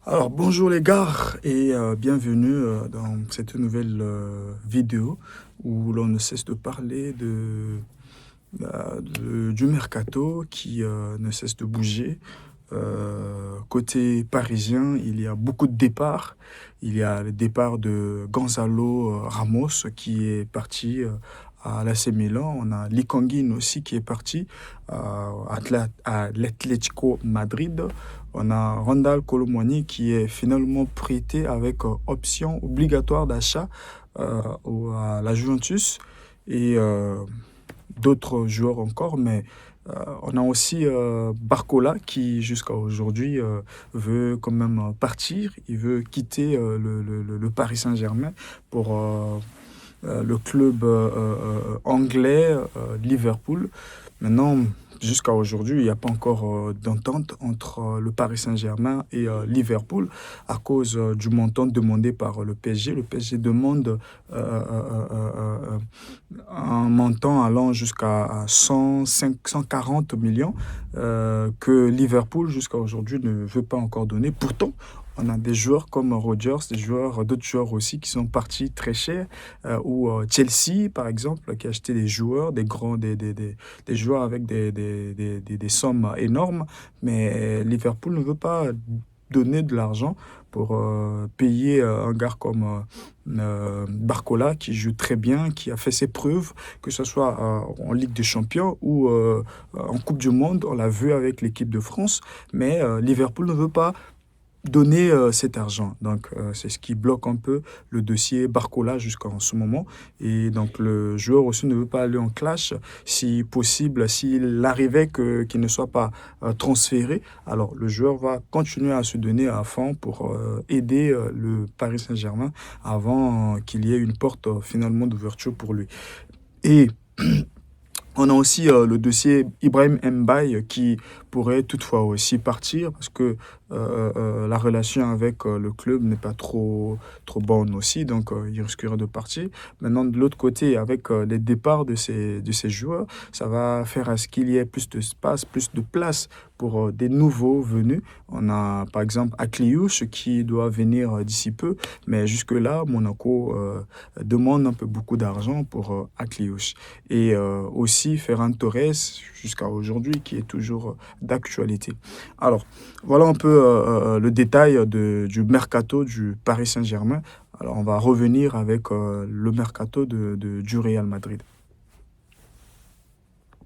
Alors bonjour les gars et bienvenue dans cette nouvelle vidéo où l'on ne cesse de parler du mercato qui ne cesse de bouger. Côté parisien, il y a beaucoup de départs. Il y a le départ de Gonzalo Ramos qui est parti à l'AC Milan. On a Lee Kangin aussi qui est parti à l'Atlético Madrid. On a Randal Colomwani qui est finalement prêté avec option obligatoire d'achat à la Juventus et d'autres joueurs encore, mais on a aussi Barcola qui jusqu'à aujourd'hui veut quand même partir. Il veut quitter le Paris Saint-Germain pour le club anglais Liverpool. Maintenant, jusqu'à aujourd'hui, il n'y a pas encore d'entente entre le Paris Saint-Germain et Liverpool à cause du montant demandé par le PSG. Le PSG demande un montant allant jusqu'à 140 millions que Liverpool jusqu'à aujourd'hui ne veut pas encore donner. Pourtant, on a des joueurs comme Rodgers, d'autres joueurs aussi qui sont partis très chers, ou Chelsea par exemple, qui a acheté des joueurs, des joueurs avec des sommes énormes, mais Liverpool ne veut pas donner de l'argent pour payer un gars comme Barcola qui joue très bien, qui a fait ses preuves, que ce soit en Ligue des Champions ou en Coupe du Monde. On l'a vu avec l'équipe de France, mais Liverpool ne veut pas donner cet argent. Donc, c'est ce qui bloque un peu le dossier Barcola jusqu'en ce moment. Et donc, le joueur aussi ne veut pas aller en clash. Si possible, s'il arrivait qu'il ne soit pas transféré, alors le joueur va continuer à se donner à fond pour aider le Paris Saint-Germain avant qu'il y ait une porte finalement d'ouverture pour lui. Et on a aussi le dossier Ibrahim Mbaye qui pourrait toutefois aussi partir parce que la relation avec le club n'est pas trop bonne aussi, donc il risquerait de partir. Maintenant, de l'autre côté, avec les départs de ces joueurs, ça va faire à ce qu'il y ait plus d'espace, plus de place pour des nouveaux venus. On a par exemple Akliouche qui doit venir d'ici peu, mais jusque-là, Monaco demande un peu beaucoup d'argent pour Akliouche. Et aussi Ferran Torres, jusqu'à aujourd'hui, qui est toujours d'actualité. Alors, voilà un peu le détail du mercato du Paris Saint-Germain. Alors, on va revenir avec le mercato du Real Madrid.